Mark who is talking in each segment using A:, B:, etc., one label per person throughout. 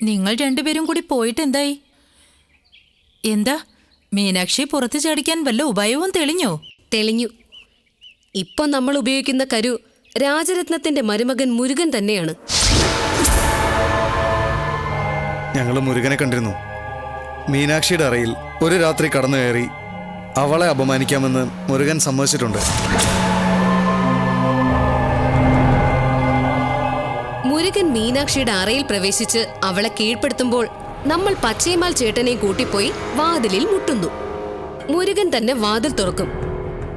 A: നിങ്ങൾ രണ്ടുപേരും കൂടി പോയിട്ട് എന്തായി? എന്താ മീനാക്ഷി പുറത്തു ചാടിക്കാൻ വല്ല ഉപായവും തെളിഞ്ഞോ?
B: തെളിഞ്ഞു. ഇപ്പൊ നമ്മൾ ഉപയോഗിക്കുന്ന കരു രാജരത്നത്തിന്റെ മരുമകൻ മുരുകൻ തന്നെയാണ്.
C: ഞങ്ങൾ മുരുകനെ കണ്ടിരുന്നു. മീനാക്ഷിയുടെ അറയിൽ ഒരു രാത്രി കടന്നു കയറി അവളെ അപമാനിക്കാമെന്ന് മുരുകൻ സമ്മതിച്ചിട്ടുണ്ട്.
B: മുരുകൻ മീനാക്ഷിയുടെ അറയിൽ പ്രവേശിച്ച് അവളെ കീഴ്പ്പെടുത്തുമ്പോൾ നമ്മൾ പച്ചേമാൽ ചേട്ടനെയും കൂട്ടിപ്പോയി വാതിലിൽ മുട്ടുന്നു. മുരുകൻ തന്നെ വാതിൽ തുറക്കും.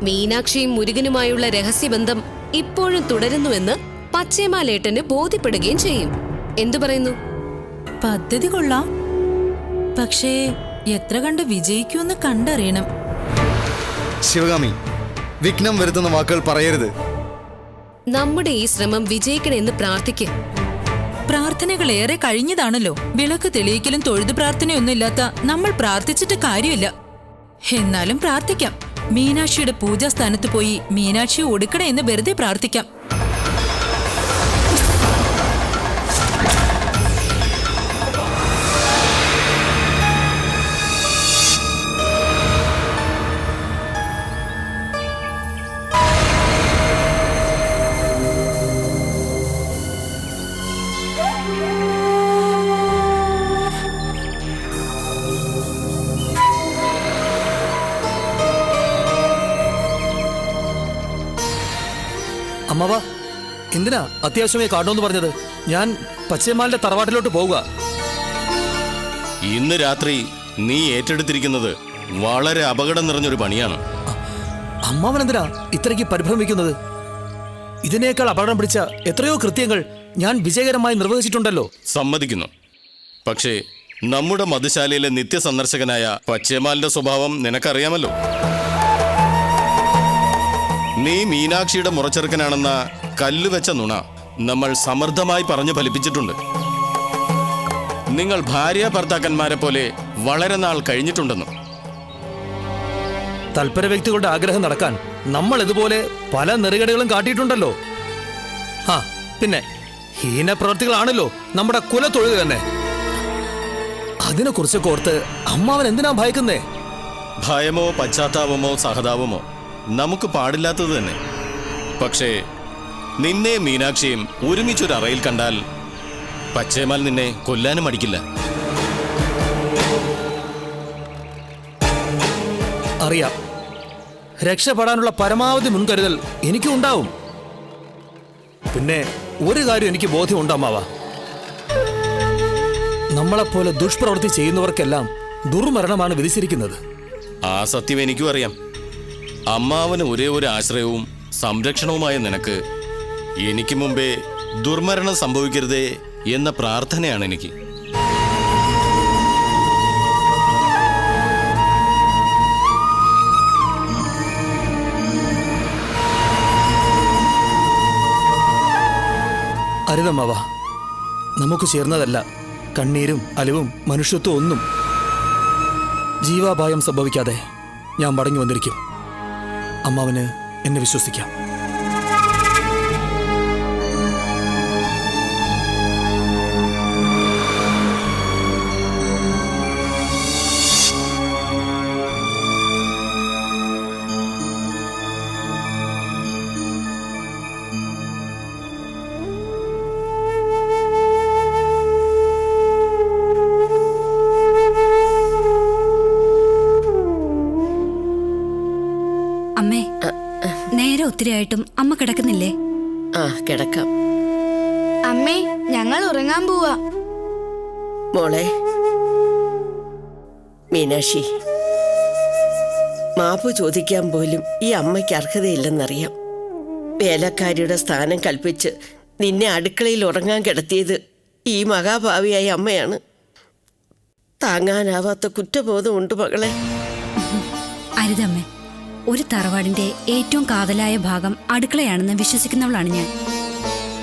B: മീനാക്ഷിയും മുരുകനുമായുള്ള രഹസ്യബന്ധം ഇപ്പോഴും തുടരുന്നുവെന്ന് പച്ചേമാലേട്ടന് ബോധ്യപ്പെടുകയും ചെയ്യും. എന്തു പറയുന്നു?
A: പദ്ധതി കൊള്ളാം. പക്ഷേ എത്ര കണ്ട് വിജയിക്കുമെന്ന് കണ്ടറിയണം.
C: ശിവകാമി, വിഘ്നം വരുത്തുന്ന വാക്കുകൾ പറയരുത്.
B: നമ്മുടെ ഈ ശ്രമം വിജയിക്കണമെന്ന് പ്രാർത്ഥിക്കും.
A: പ്രാർത്ഥനകൾ ഏറെ കഴിഞ്ഞതാണല്ലോ. വിളക്ക് തെളിയിക്കലും തൊഴുതു പ്രാർത്ഥനയൊന്നും ഇല്ലാത്ത നമ്മൾ പ്രാർത്ഥിച്ചിട്ട് കാര്യമില്ല. എന്നാലും പ്രാർത്ഥിക്കാം. മീനാക്ഷിയുടെ പൂജാസ്ഥാനത്ത് പോയി മീനാക്ഷി ഒടുക്കണേ എന്ന് വെറുതെ പ്രാർത്ഥിക്കാം.
D: അമ്മവാ, എന്തിനാ അത്യാവശ്യമായി കാണണമെന്ന് പറഞ്ഞത്? ഞാൻ പച്ചയമാലിന്റെ തറവാട്ടിലോട്ട് പോവുക.
E: ഇന്ന് രാത്രി നീ ഏറ്റെടുത്തിരിക്കുന്നത് വളരെ അപകടം നിറഞ്ഞൊരു പണിയാണ്.
D: അമ്മാവൻ എന്തിനാ ഇത്രയ്ക്ക് പരിഭ്രമിക്കുന്നത്? ഇതിനേക്കാൾ അപകടം പിടിച്ച എത്രയോ കൃത്യങ്ങൾ ഞാൻ വിജയകരമായി നിർവഹിച്ചിട്ടുണ്ടല്ലോ.
E: സമ്മതിക്കുന്നു. പക്ഷേ നമ്മുടെ മധുശാലയിലെ നിത്യസന്ദർശകനായ പച്ചയമാലിന്റെ സ്വഭാവം നിനക്കറിയാമല്ലോ. നീ മീനാക്ഷിയുടെ മുറച്ചെറുക്കനാണെന്ന കല്ലുവെച്ച നുണ നമ്മൾ സമർത്ഥമായി പറഞ്ഞു ഫലിപ്പിച്ചിട്ടുണ്ട്. നിങ്ങൾ ഭാര്യ ഭർത്താക്കന്മാരെ പോലെ വളരെ നാൾ കഴിഞ്ഞിട്ടുണ്ടെന്നും.
D: തൽപര വ്യക്തികളുടെ ആഗ്രഹം നടക്കാൻ നമ്മൾ ഇതുപോലെ പല നെറുകേടുകളും കാട്ടിയിട്ടുണ്ടല്ലോ. ആ പിന്നെ ഹീനപ്രവർത്തികളാണല്ലോ നമ്മുടെ കുലത്തൊഴിൽ തന്നെ. അതിനെക്കുറിച്ചൊക്കെ ഓർത്ത് അമ്മാവൻ എന്തിനാ ഭയക്കുന്നേ?
E: ഭയമോ പശ്ചാത്താപമോ സഹതാപമോ നമുക്ക് പാടില്ലാത്തത് തന്നെ. പക്ഷേ നിന്നെ മീനാക്ഷിയും ഒരുമിച്ചൊരു അറയിൽ കണ്ടാൽ പച്ചേമാൽ നിന്നെ കൊല്ലാനും മടിക്കില്ല.
D: അറിയാം, രക്ഷപ്പെടാനുള്ള പരമാവധി മുൻകരുതൽ എനിക്കും ഉണ്ടാവും. പിന്നെ ഒരു കാര്യം എനിക്ക് ബോധ്യമുണ്ട് അമ്മാവ, നമ്മളെപ്പോലെ ദുഷ്പ്രവൃത്തി ചെയ്യുന്നവർക്കെല്ലാം ദുർമരണമാണ് വിധിച്ചിരിക്കുന്നത്.
E: ആ സത്യം എനിക്കും അറിയാം. അമ്മാവന് ഒരേ ഒരു ആശ്രയവും സംരക്ഷണവുമായ നിനക്ക് എനിക്ക് മുമ്പേ ദുർമരണം സംഭവിക്കരുതേ എന്ന പ്രാർത്ഥനയാണ് എനിക്ക്.
D: അരുതമ്മാവ, നമുക്ക് ചേർന്നതല്ല കണ്ണീരും അലിവും മനുഷ്യത്വം ഒന്നും. ജീവാപായം സംഭവിക്കാതെ ഞാൻ മടങ്ങി വന്നിരിക്കും. അമ്മാവന് എന്നെ വിശ്വസിക്കാം.
F: അമ്മേ, നേരെ ഒത്തിരിയായിട്ടും അമ്മ കിടക്കുന്നില്ലേ?
G: ആ, കിടക്കാം.
H: അമ്മേ, ഞങ്ങൾ ഉറങ്ങാൻ പോവാ.
G: മോളെ മീനാക്ഷി, മാപ്പ് ചോദിക്കാൻ പോലും ഈ അമ്മയ്ക്ക് അർഹതയില്ലെന്നറിയാം. വേലക്കാരിയുടെ സ്ഥാനം കൽപ്പിച്ച് നിന്നെ അടുക്കളയിൽ ഉറങ്ങാൻ കിടത്തിയത് ഈ മഹാഭാവിയായ അമ്മയാണ്. താങ്ങാനാവാത്ത കുറ്റബോധമുണ്ട് മകളെ.
F: അരുതമ്മേ, ഒരു തറവാടിന്റെ ഏറ്റവും കാതലായ ഭാഗം അടുക്കളയാണെന്ന് വിശ്വസിക്കുന്നവളാണ് ഞാൻ.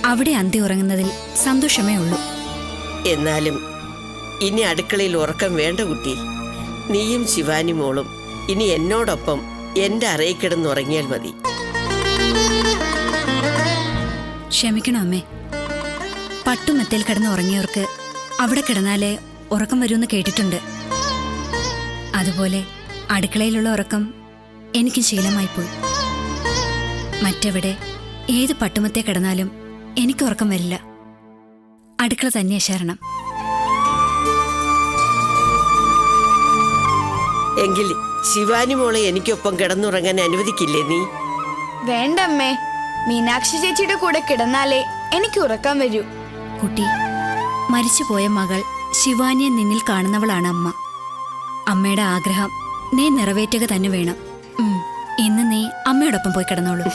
F: അവിടെ അന്തി ഉറങ്ങുന്നതിൽ സന്തോഷമേ ഉള്ളൂ.
G: എന്നാലും ഇനി അടുക്കളയിൽ ഉറക്കം വേണ്ട കുട്ടി. നീയും ശിവാനി മോളും ഇനി എന്നോടൊപ്പം എൻ്റെ അറയിൽ കിടന്നുറങ്ങിയാൽ മതി.
F: ക്ഷമിക്കണം അമ്മേ. പട്ടുമെത്തയിൽ കിടന്ന് ഉറങ്ങിയവർക്ക് അവിടെ കിടന്നാലേ ഉറക്കം വരുമെന്ന് കേട്ടിട്ടുണ്ട്. അതുപോലെ അടുക്കളയിലുള്ള ഉറക്കം എനിക്ക് ശീലമായിപ്പോയി. മറ്റെവിടെ ഏത് പട്ടുമത്തെ കിടന്നാലും എനിക്ക് ഉറക്കം വരില്ല. അടുക്കള തന്നെയാ ശരണം.
G: എങ്കിൽ ശിവാനി മോളെ എനിക്കൊപ്പം കിടന്നുറങ്ങാൻ അനുവദിക്കില്ലേ നീ?
H: വേണ്ടമ്മേ, മീനാക്ഷി ചേച്ചിയുടെ കൂടെ കിടന്നാലേ എനിക്ക് ഉറക്കം വരൂ.
F: കുട്ടി, മരിച്ചുപോയ മകൾ ശിവാനിയെ നിന്നിൽ കാണുന്നവളാണ് അമ്മ. അമ്മയുടെ ആഗ്രഹം നീ നിറവേറ്റുക തന്നെ വേണം. ഇന്ന് നീ അമ്മയോടൊപ്പം പോയി കിടന്നോളൂ.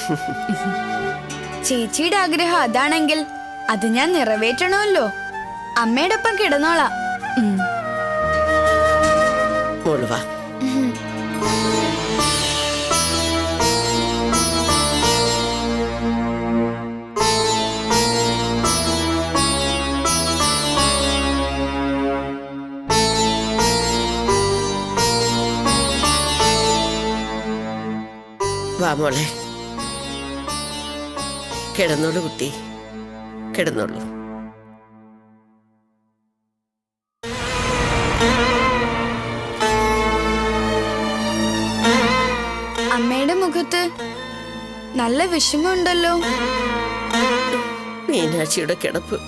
H: ചേച്ചിയുടെ ആഗ്രഹം അതാണെങ്കിൽ അത് ഞാൻ നിറവേറ്റണമല്ലോ. അമ്മയുടെ ഒപ്പം കിടന്നോളാം.
G: മോള് വാ. വാ മോളെ, കിടന്നോളൂ കുട്ടി, കിടന്നോളൂ.
H: അമ്മയുടെ മുഖത്ത് നല്ല വിഷമമുണ്ടല്ലോ.
G: മീനാക്ഷിയുടെ കിടപ്പ്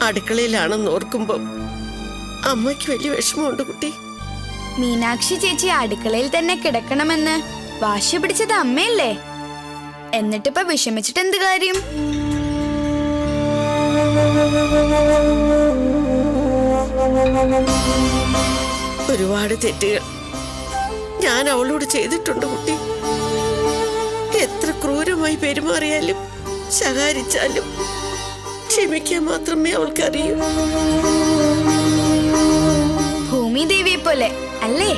G: അടുക്കളയിലാണെന്ന് ഓർക്കുമ്പം അമ്മയ്ക്ക് വലിയ വിഷമമുണ്ട് കുട്ടി.
H: മീനാക്ഷി ചേച്ചി അടുക്കളയിൽ തന്നെ കിടക്കണമെന്ന് വാശി പിടിച്ചത് അമ്മയല്ലേ? എന്നിട്ടിപ്പോ വിഷമിച്ചിട്ട് എന്ത് കാര്യം?
G: ഒരുപാട് തെറ്റുകൾ ഞാൻ അവളോട് ചെയ്തിട്ടുണ്ട് കുട്ടി. എത്ര ക്രൂരമായി പെരുമാറിയാലും ശകാരിച്ചാലും ക്ഷമിക്കാൻ മാത്രമേ അവൾക്കറിയൂ.
H: ഭൂമി ദേവിയെ പോലെ അല്ലേ?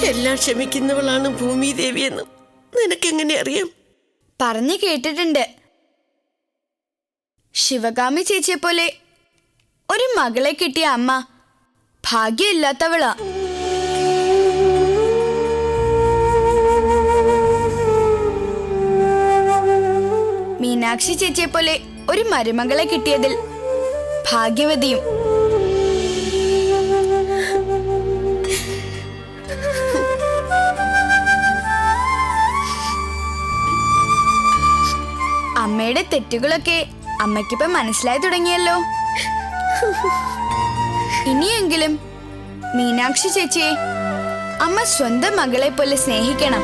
G: എല്ലാം ക്ഷമിക്കുന്നവളാണ് ഭൂമി ദേവിയെന്ന് നിനക്കെങ്ങനെ അറിയാം?
H: പറഞ്ഞു കേട്ടിട്ടുണ്ട്. ശിവകാമി ചേച്ചിയെ പോലെ ഒരു മകളെ കിട്ടിയ അമ്മ ഭാഗ്യമില്ലാത്തവളാ. മീനാക്ഷി ചേച്ചിയെ പോലെ ഒരു മരുമകളെ കിട്ടിയതിൽ ഭാഗ്യവതിയും. അമ്മയുടെ തെറ്റുകളൊക്കെ അമ്മയ്ക്കിപ്പോ മനസ്സിലായി തുടങ്ങിയല്ലോ. ഇനിയെങ്കിലും മീനാക്ഷി ചേച്ചിയെ അമ്മ സ്വന്തം മകളെ പോലെ സ്നേഹിക്കണം.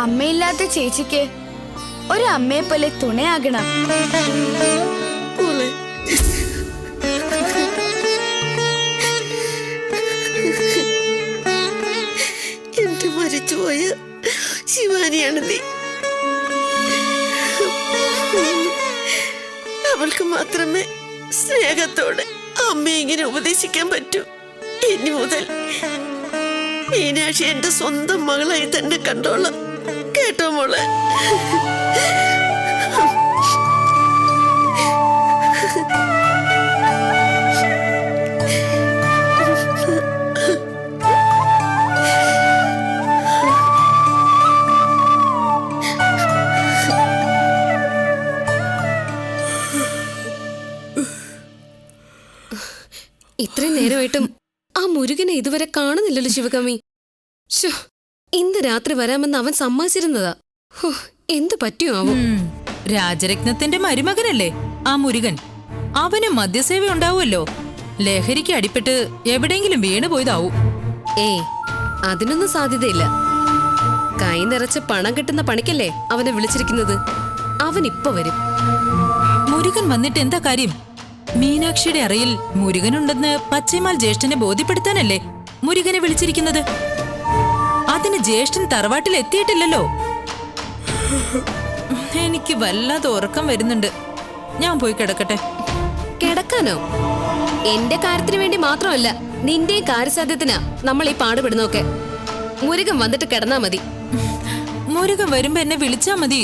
H: അമ്മയില്ലാത്ത ചേച്ചിക്ക് ഒരു അമ്മയെ പോലെ തുണയാകണം.
G: എന്റെ മരിച്ചുപോയ ശിവാനിയാണ് നീ. അവൾക്ക് മാത്രമേ സ്നേഹത്തോടെ അമ്മയെ ഇങ്ങനെ ഉപദേശിക്കാൻ പറ്റൂ. ഇനി മുതൽ മീനാക്ഷി എന്റെ സ്വന്തം മകളായി തന്നെ കണ്ടോളാം. കേട്ടോ മോളെ?
B: ഇത്രയും നേരമായിട്ടും ആ മുരുകനെ ഇതുവരെ കാണുന്നില്ലല്ലോ ശിവകാമി. ശോ, ഇന്ന് രാത്രി വരാമെന്ന് അവൻ സമ്മതിച്ചിരുന്നതാ. ഹോ, എന്ത് പറ്റിയോ ആവും?
A: രാജരത്നത്തിന്റെ മരുമകനല്ലേ ആ മുരുകൻ. അവന് മദ്യസേവ ഉണ്ടാവുമല്ലോ. ലഹരിക്ക് അടിപ്പെട്ട് എവിടെയെങ്കിലും വീണു പോയതാവും.
B: അതിനൊന്നും സാധ്യതയില്ല. കൈ നിറച്ച് പണം കിട്ടുന്ന പണിക്കല്ലേ അവനെ വിളിച്ചിരിക്കുന്നത്. അവൻ ഇപ്പൊ വരും.
A: മുരുകൻ വന്നിട്ട് എന്താ കാര്യം? മീനാക്ഷിയുടെ അറയിൽ മുരുകനുണ്ടെന്ന് പച്ചൈമാൽ ജ്യേഷ്ഠനെ ബോധ്യപ്പെടുത്താനല്ലേ മുരുകനെ വിളിച്ചിരിക്കുന്നത്. അതിന് ജ്യേഷ്ഠൻ തറവാട്ടിൽ എത്തിയിട്ടില്ലല്ലോ. എനിക്ക് വല്ലാതെ ഉറക്കം വരുന്നുണ്ട്. ഞാൻ പോയി കിടക്കട്ടെ.
B: കിടക്കാനോ? എന്റെ കാര്യത്തിന് വേണ്ടി മാത്രമല്ല, നിന്റെ കാര്യസാധ്യത്തിനാ നമ്മൾ ഈ പാടുപെടുന്നൊക്കെ. മുരുകൻ വന്നിട്ട് കിടന്നാ മതി.
A: മുരുകൻ വരുമ്പോ എന്നെ വിളിച്ചാ മതി.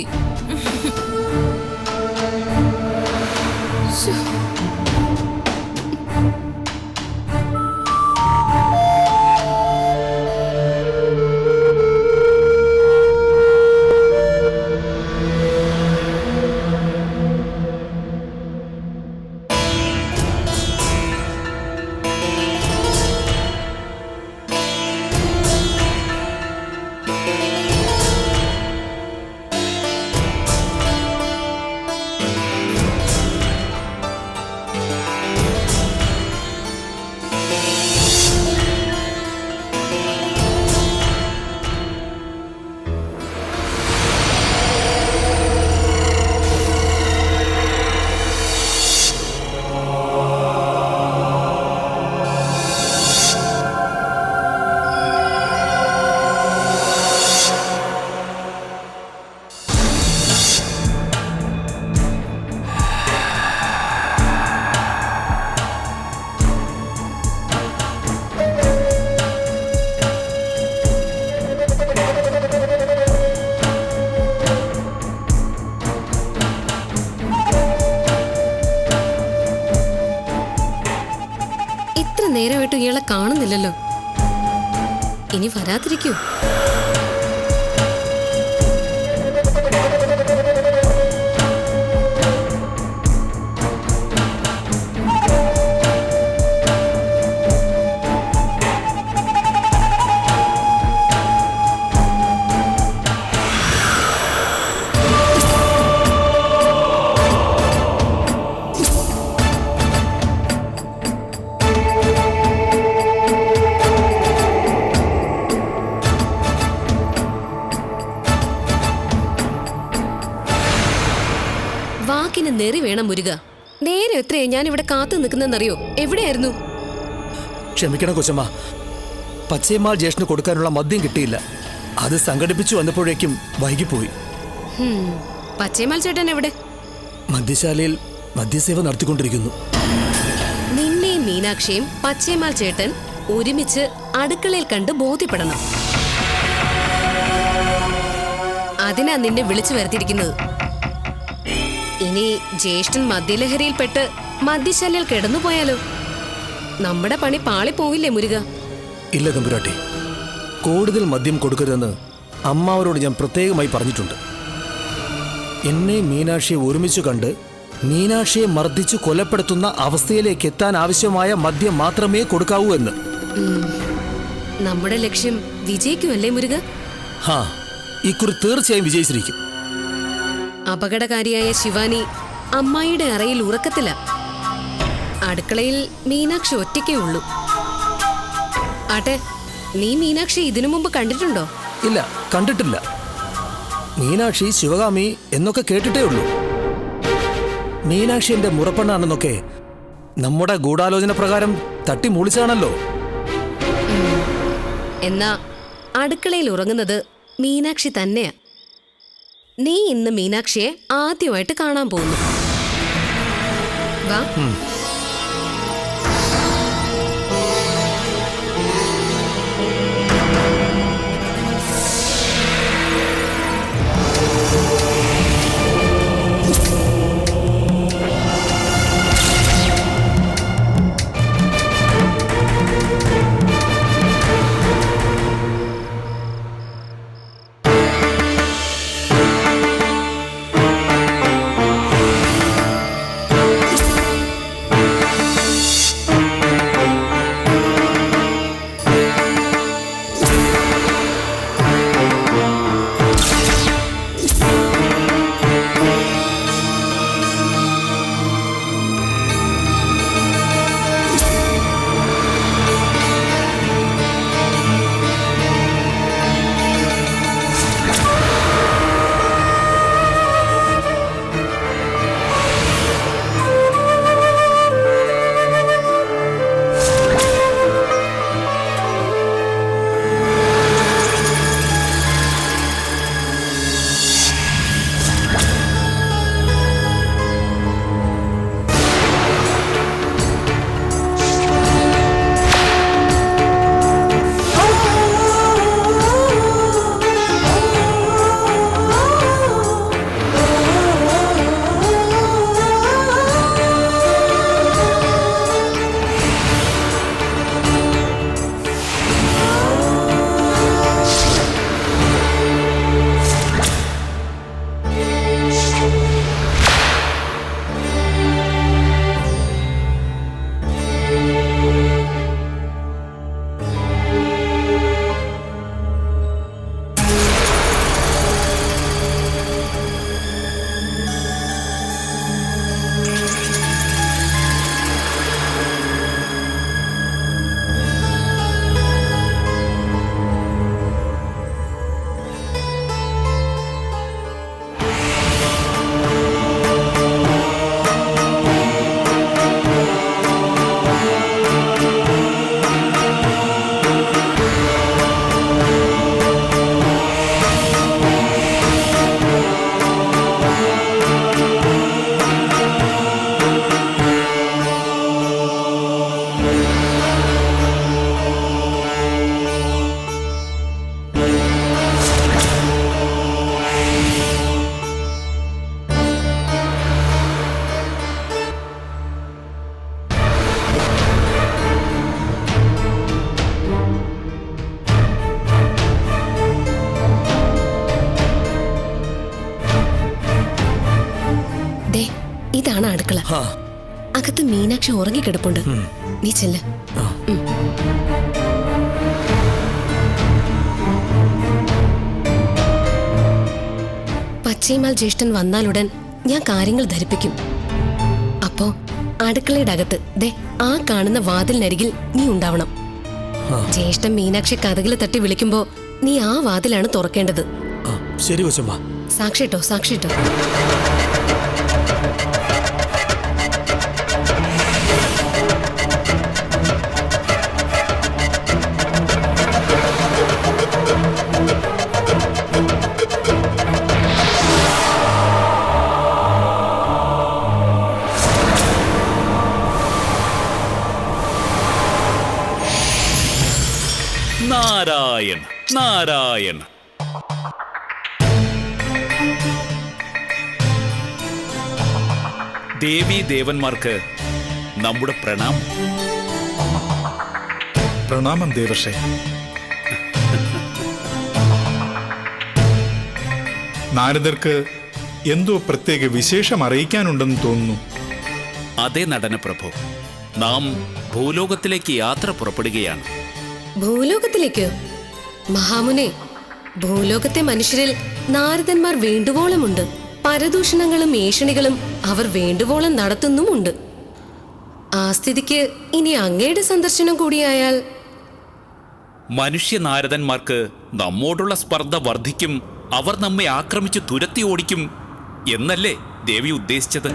B: നേരമായിട്ടും ഇയാളെ കാണുന്നില്ലല്ലോ. ഇനി വരാതിരിക്കൂ. വാക്കിന് നെറി വേണം മുരുക. നേരെ എത്രയാ ഞാൻ ഇവിടെ കാത്തു നിൽക്കുന്നറിയോ? എവിടെയായിരുന്നു?
D: ക്ഷമിക്കണം കൊച്ചമ്മ, പച്ചയമ്മാൾ ജ്യേഷ്ഠന് കൊടുക്കാനുള്ള മദ്യം കിട്ടിയില്ല. അത് സംഘടിപ്പിച്ചു വന്നപ്പോഴേക്കും വൈകിപ്പോയി.
B: പച്ചയമാൽ ചേട്ടൻ എവിടെ?
D: മദ്യശാലയിൽ മദ്യസേവ നടത്തിക്കൊണ്ടിരിക്കുന്നു.
B: നിന്നെയും മീനാക്ഷിയും പച്ചയമാൽ ചേട്ടൻ ഒരുമിച്ച് അടുക്കളയിൽ കണ്ട് ബോധ്യപ്പെടണം. അതിനാ നിന്നെ വിളിച്ചു വരുത്തിയിരിക്കുന്നത്. ഇനി ജ്യേഷ്ഠൻ മദ്യലഹരിയിൽപ്പെട്ട് മദ്യശാലയിൽ കിടന്നുപോയാലോ? നമ്മുടെ പണി പാളിപ്പോവില്ലേ മുരുക?
D: ഇല്ല തമ്പുരാട്ടി, കൂടുതൽ മദ്യം കൊടുക്കരുതെന്ന് അമ്മാവരോട് ഞാൻ പ്രത്യേകമായി പറഞ്ഞിട്ടുണ്ട്. എന്നെ മീനാക്ഷിയെ ഒരുമിച്ച് കണ്ട് മീനാക്ഷിയെ മർദ്ദിച്ചു കൊലപ്പെടുത്തുന്ന അവസ്ഥയിലേക്ക് എത്താൻ ആവശ്യമായ മദ്യം മാത്രമേ കൊടുക്കാവൂ എന്ന്.
B: നമ്മുടെ ലക്ഷ്യം വിജയിക്കുമല്ലേ മുരുക?
D: ഹാ, ഇക്കുറി തീർച്ചയായും വിജയിച്ചിരിക്കും.
B: അപകടകാരിയായ ശിവാനി അമ്മായിയുടെ അറയിൽ ഉറക്കത്തില്ല. അടുക്കളയിൽ മീനാക്ഷി ഒറ്റയ്ക്കേ ഉള്ളൂ. ആട്ടെ, നീ മീനാക്ഷി ഇതിനു മുമ്പ് കണ്ടിട്ടുണ്ടോ?
D: ഇല്ല, കണ്ടിട്ടില്ല. മീനാക്ഷി ശിവകാമി എന്നൊക്കെ കേട്ടിട്ടേ ഉള്ളൂ. മീനാക്ഷി എന്റെ മുറപ്പെണ്ണാണെന്നൊക്കെ നമ്മുടെ ഗൂഢാലോചന പ്രകാരം തട്ടി മൂളിച്ചാണല്ലോ.
B: എന്നാ അടുക്കളയിൽ ഉറങ്ങുന്നത് മീനാക്ഷി തന്നെയാ. നീ ഇന്ന് മീനാക്ഷിയെ ആദ്യമായിട്ട് കാണാൻ പോകുന്നു. വാ. ദേ ഇതാണ് അടുക്കള. അകത്ത് മീനാക്ഷി ഉറങ്ങിക്കിടപ്പുണ്ട്. നീ ചെല്ല്. പച്ചയിമാൽ ജ്യേഷ്ഠൻ വന്നാലുടൻ ഞാൻ കാര്യങ്ങൾ ധരിപ്പിക്കും. അപ്പോ അടുക്കളയുടെ അകത്ത് ദേ ആ കാണുന്ന വാതിലിനരികിൽ നീ ഉണ്ടാവണം. ജ്യേഷ്ഠൻ മീനാക്ഷി കഥകിൽ തട്ടി വിളിക്കുമ്പോ നീ ആ വാതിലാണ് തുറക്കേണ്ടത്.
D: ശരി കൊച്ചമ്മ.
B: സാക്ഷിട്ടോ സാക്ഷിട്ടോ.
I: നാരായൺ നാരായൺ. ദേവീ ദേവന്മാർക്ക് നമ്മുടെ പ്രണാമം.
J: പ്രണാമം ദേവർഷേ. നാരദർക്ക് എന്തോ പ്രത്യേക വിശേഷം അറിയിക്കാനുണ്ടെന്ന് തോന്നുന്നു.
I: അതേ നടനപ്രഭു, നാം ഭൂലോകത്തിലേക്ക് യാത്ര പുറപ്പെടുകയാണ്.
B: ഭൂലോകത്തിലേക്ക്? മഹാമുനെ, ഭൂലോകത്തെ മനുഷ്യരിൽ നാരദന്മാർ വേണ്ടുവോളമുണ്ട്. പരദൂഷണങ്ങളും ഏഷണികളും അവർ വേണ്ടുവോളം നടത്തുന്നുമുണ്ട്. ആ സ്ഥിതിക്ക് ഇനി അങ്ങയുടെ സന്ദർശനം കൂടിയായാൽ
I: മനുഷ്യ നാരദന്മാർക്ക് നമ്മോടുള്ള സ്പർദ്ധ വർദ്ധിക്കും, അവർ നമ്മെ ആക്രമിച്ച് തുരത്തി ഓടിക്കും എന്നല്ലേ ദേവി ഉദ്ദേശിച്ചത്?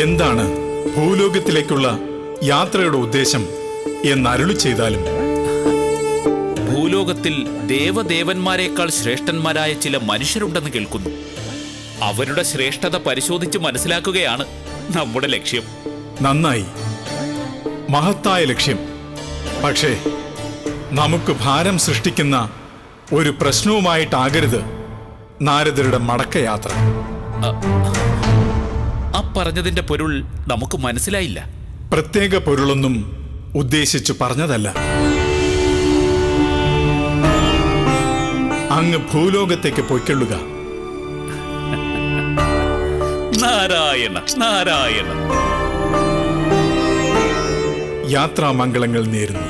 J: എന്താണ് ഭൂലോകത്തിലേക്കുള്ള യാത്രയുടെ ഉദ്ദേശം എന്നരുളി ചെയ്താലും.
I: ഭൂലോകത്തിൽ ദേവദേവന്മാരെക്കാൾ ശ്രേഷ്ഠന്മാരായ ചില മനുഷ്യരുണ്ടെന്ന് കേൾക്കുന്നു. അവരുടെ ശ്രേഷ്ഠത പരിശോധിച്ച് മനസ്സിലാക്കുകയാണ് നമ്മുടെ ലക്ഷ്യം.
J: നന്നായി, മഹത്തായ ലക്ഷ്യം. പക്ഷേ നമുക്ക് ഭാരം സൃഷ്ടിക്കുന്ന ഒരു പ്രശ്നവുമായിട്ടാകരുത് നാരദരുടെ മടക്കയാത്ര.
I: ആ പറഞ്ഞതിന്റെ പൊരുൾ നമുക്ക് മനസ്സിലായില്ല.
J: പ്രത്യേക പൊരുളൊന്നും ഉദ്ദേശിച്ചു പറഞ്ഞതല്ല. അങ്ങ് ഭൂലോകത്തേക്ക് പൊയ്ക്കൊള്ളുക.
I: നാരായണ നാരായണ.
J: യാത്രാമംഗളങ്ങൾ നേരുന്നു.